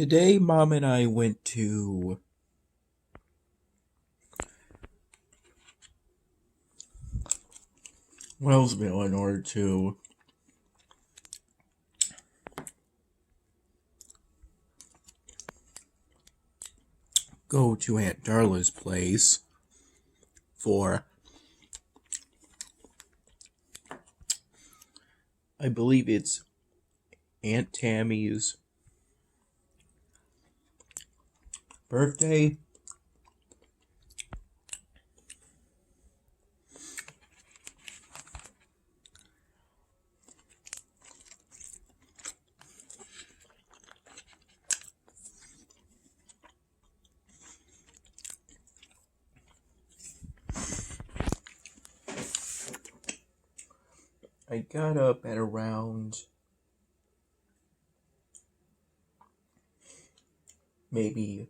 Today, Mom and I went to Wellsville in order to go to Aunt Darla's place for, I believe it's Aunt Tammy's birthday. I got up at around maybe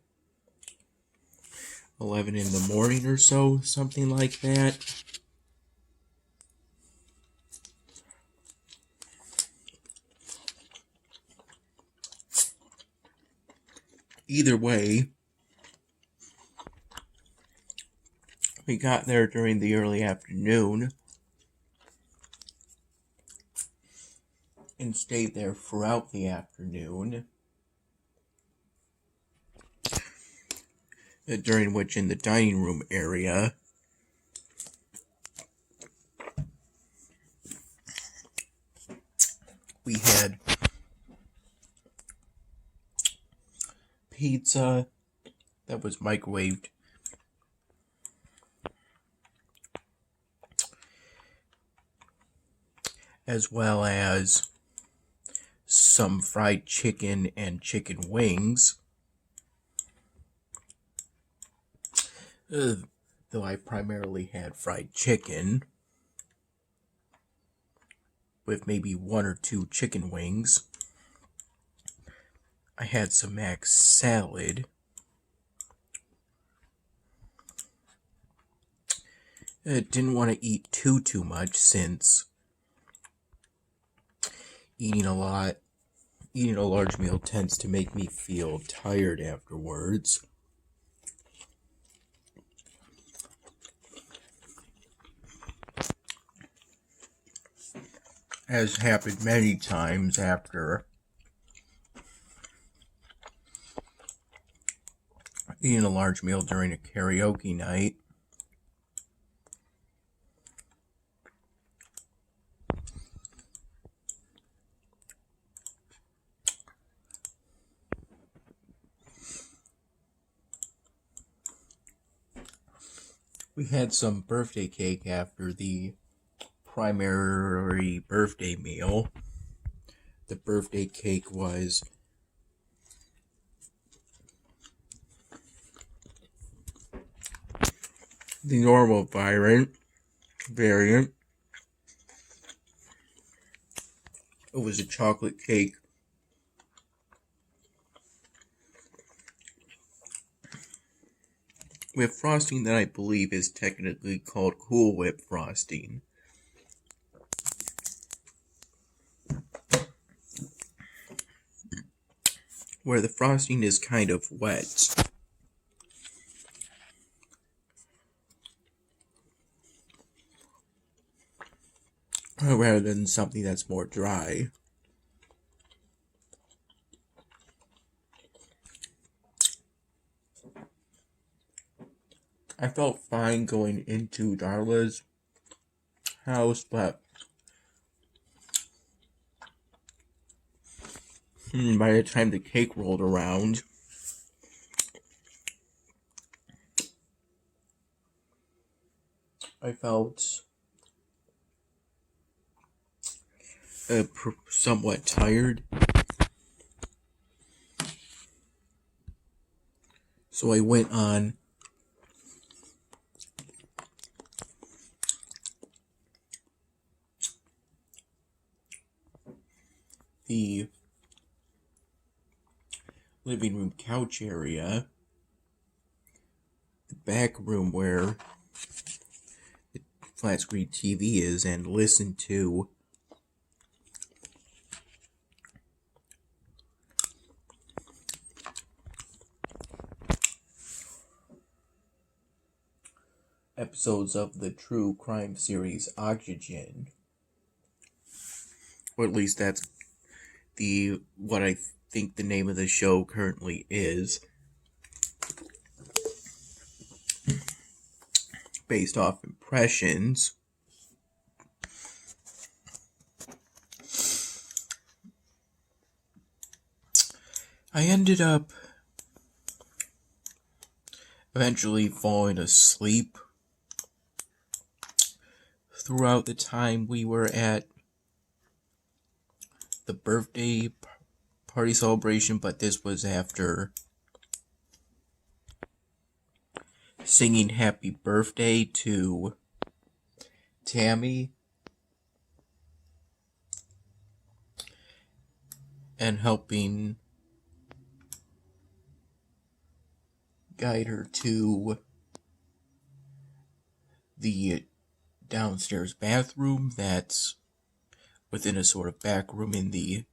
11 in the morning or so, something like that. Either way, we got there during the early afternoon and stayed there throughout the afternoon, during which in the dining room area we had pizza that was microwaved, as well as some fried chicken and chicken wings. Though I primarily had fried chicken with maybe one or two chicken wings. I had some mac salad. Didn't want to eat too much since eating a large meal tends to make me feel tired afterwards. Has happened many times after eating a large meal during a karaoke night. We had some birthday cake after the primary birthday meal. The birthday cake was the normal variant. It was a chocolate cake with frosting that I believe is technically called Cool Whip frosting. Where the frosting is kind of wet. Rather than something that's more dry. I felt fine going into Darla's house, but by the time the cake rolled around, I felt somewhat tired. So I went on the living room couch area, the back room where the flat screen TV is, and listened to episodes of the true crime series Oxygen. Or at least that's what I think the name of the show currently is, based off impressions. I ended up eventually falling asleep throughout the time we were at the birthday party celebration, but this was after singing happy birthday to Tammy and helping guide her to the downstairs bathroom that's within a sort of back room in the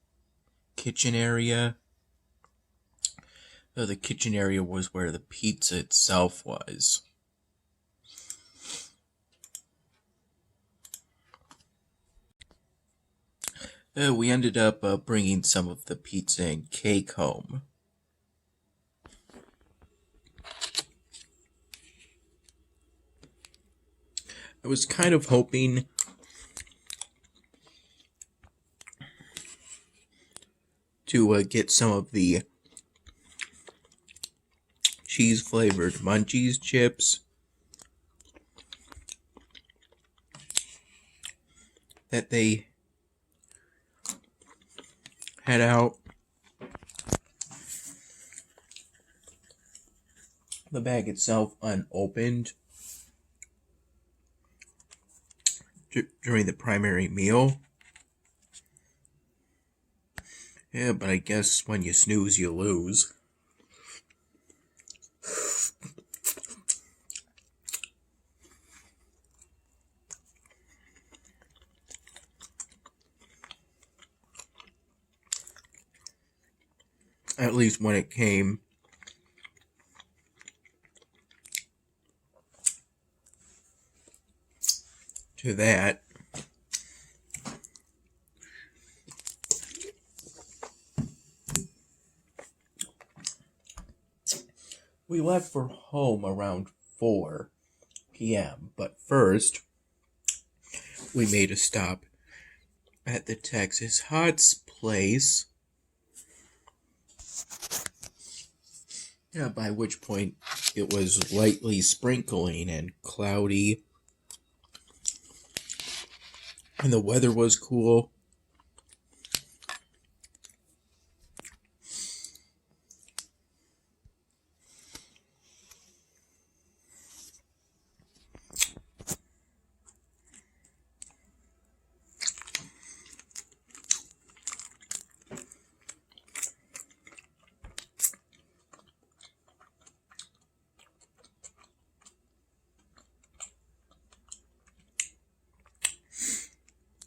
kitchen area. The kitchen area was where the pizza itself was. We ended up bringing some of the pizza and cake home. I was kind of hoping to get some of the cheese-flavored Munchies chips that they had out. The bag itself unopened during the primary meal. Yeah, but I guess when you snooze, you lose. At least when it came to that. We left for home around 4 p.m., but first, we made a stop at the Texas Hot's place. Yeah, by which point it was lightly sprinkling and cloudy, and the weather was cool.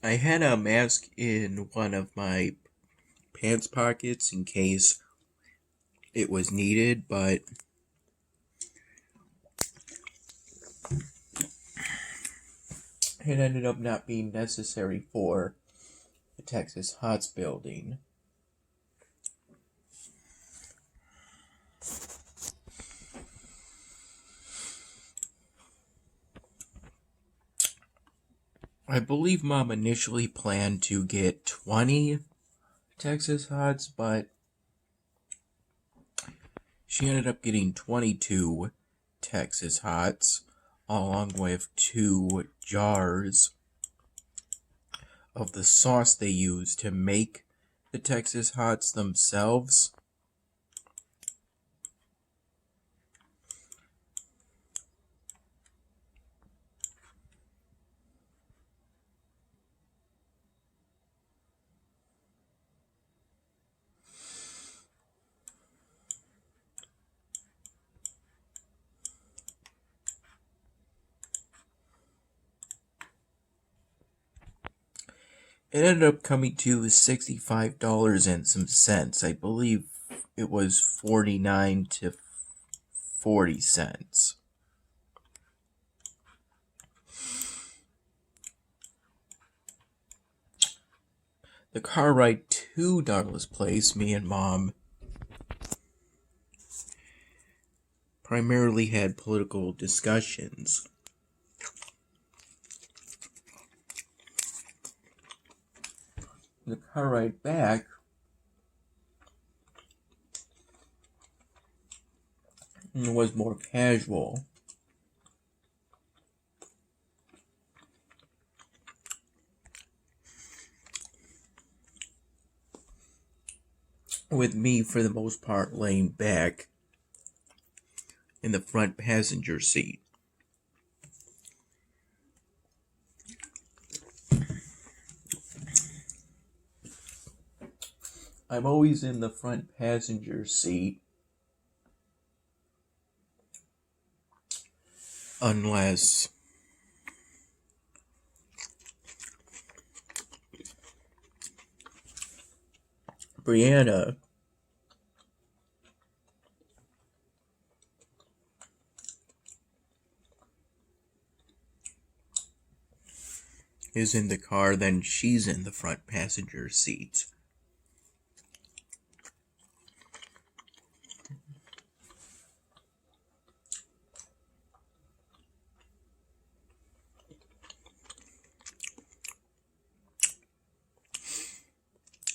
I had a mask in one of my pants pockets in case it was needed, but it ended up not being necessary for the Texas Hot's building. I believe Mom initially planned to get 20 Texas Hots, but she ended up getting 22 Texas Hots, along with 2 jars of the sauce they use to make the Texas Hots themselves. It ended up coming to $65 and some cents. I believe it was 49 to 40 cents. the car ride to Darla's place, me and Mom primarily had political discussions. The car ride back was more casual. With me, for the most part, laying back in the front passenger seat. I'm always in the front passenger seat unless Brianna is in the car, then she's in the front passenger seat.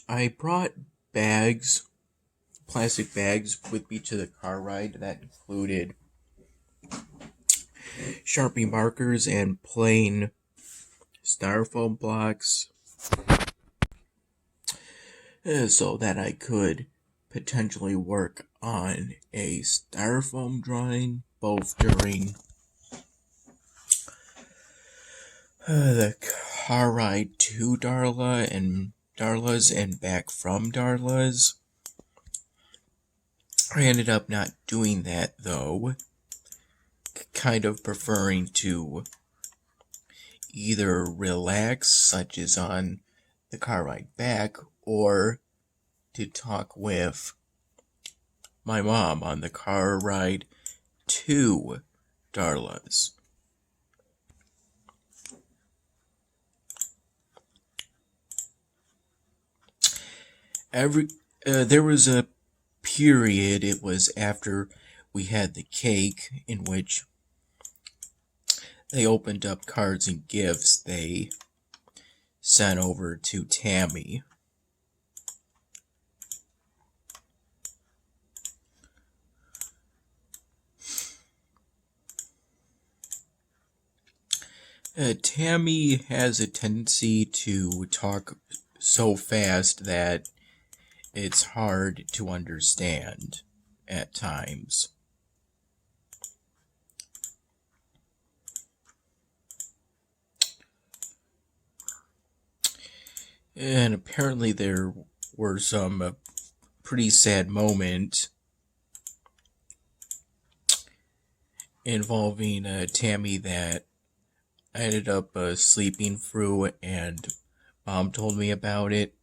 I brought bags, plastic bags, with me to the car ride. That included Sharpie markers and plain styrofoam blocks, so that I could potentially work on a styrofoam drawing both during the car ride to Darla's and back from Darla's. I ended up not doing that, though, kind of preferring to either relax, such as on the car ride back, or to talk with my mom on the car ride to Darla's. There was a period, it was after we had the cake, in which they opened up cards and gifts they sent over to Tammy. Tammy has a tendency to talk so fast that it's hard to understand at times. And apparently there were some pretty sad moments involving Tammy that I ended up sleeping through, and Mom told me about it.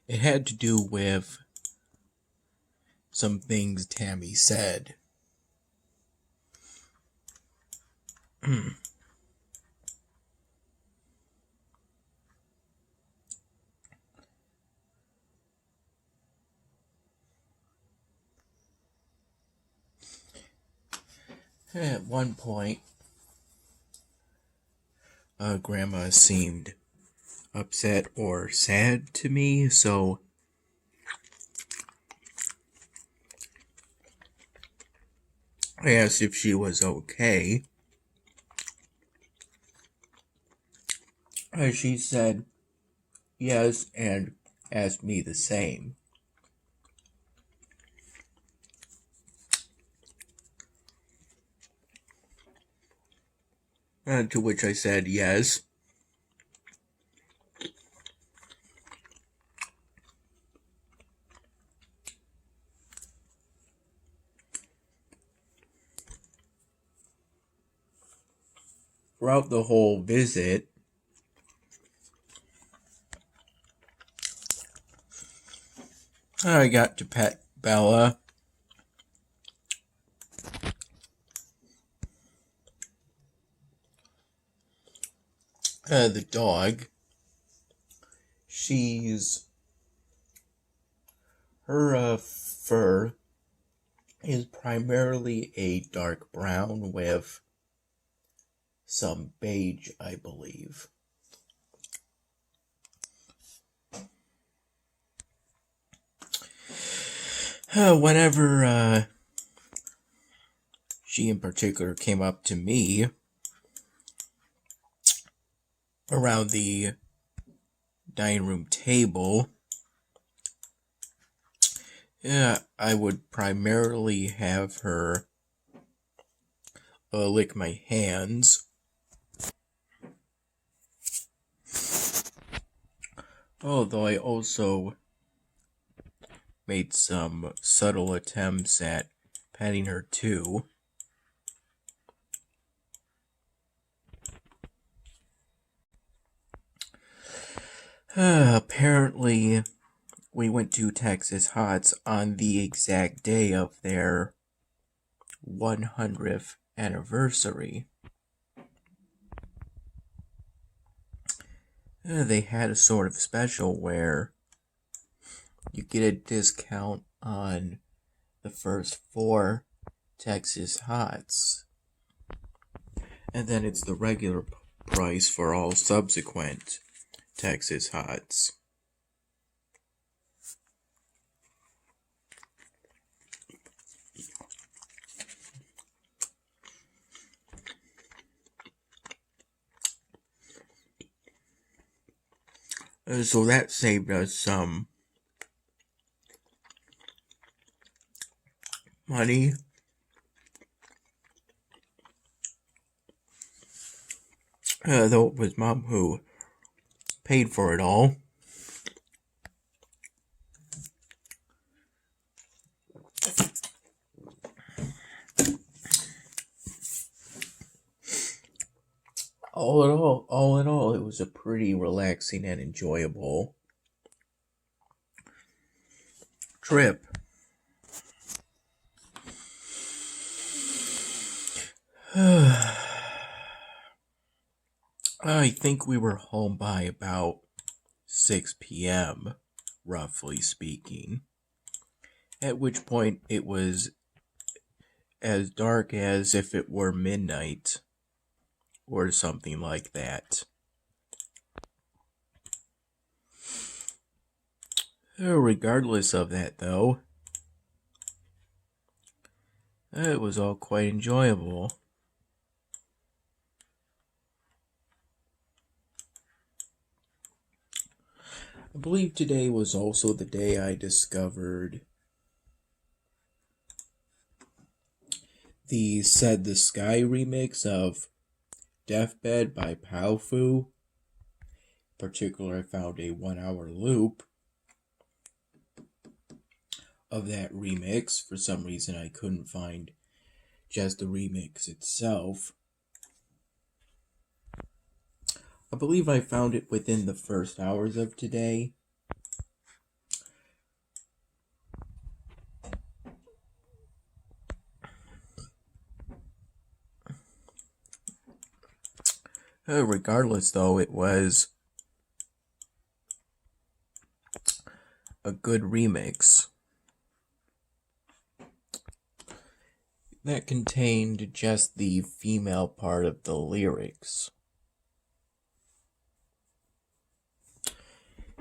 It had to do with some things Tammy said. At one point, Grandma seemed upset or sad to me, so I asked if she was okay. She said yes and asked me the same. To which I said yes. Throughout the whole visit, I got to pet Bella. The dog. her fur is primarily a dark brown with some beige, I believe. Whenever she in particular came up to me around the dining room table, I would primarily have her lick my hands. Although I also made some subtle attempts at petting her too. Apparently, we went to Texas Hots on the exact day of their 100th anniversary. They had a sort of special where you get a discount on the first 4 Texas Hots, and then it's the regular price for all subsequent Texas Hots. So that saved us some money. Though it was Mom who paid for it all. All in all, it was a pretty relaxing and enjoyable trip. I think we were home by about 6 p.m., roughly speaking, at which point it was as dark as if it were midnight or something like that. Regardless of that, though, it was all quite enjoyable. I believe today was also the day I discovered the Said the Sky remix of Deathbed by Powfu. In particular, I found a 1-hour loop of that remix. For some reason, I couldn't find just the remix itself. I believe I found it within the first hours of today. Regardless, though, it was a good remix that contained just the female part of the lyrics,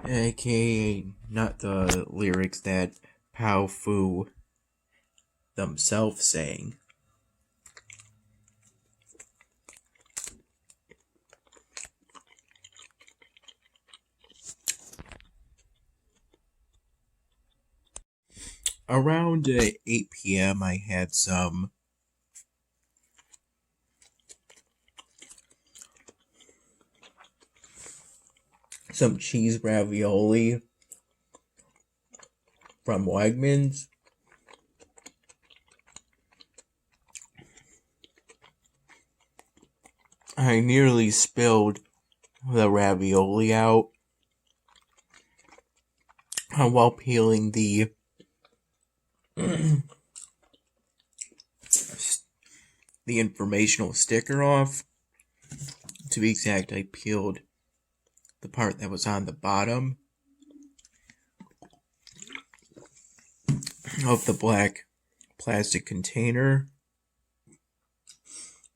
aka not the lyrics that Powfu themselves sang. Around 8 p.m. I had some cheese ravioli from Wegmans. I nearly spilled the ravioli out while peeling the informational sticker off. To be exact, I peeled the part that was on the bottom of the black plastic container.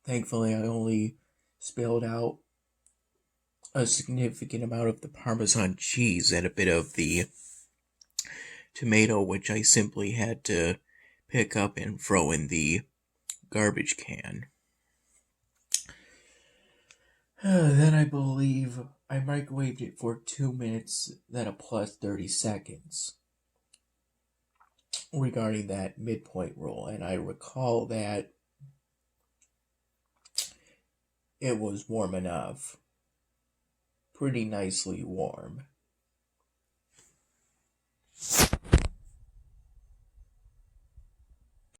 Thankfully, I only spilled out a significant amount of the Parmesan cheese and a bit of the tomato, which I simply had to pick up and throw in the garbage can. Then I believe I microwaved it for 2 minutes, then a plus 30 seconds regarding that midpoint rule. And I recall that it was warm enough, pretty nicely warm.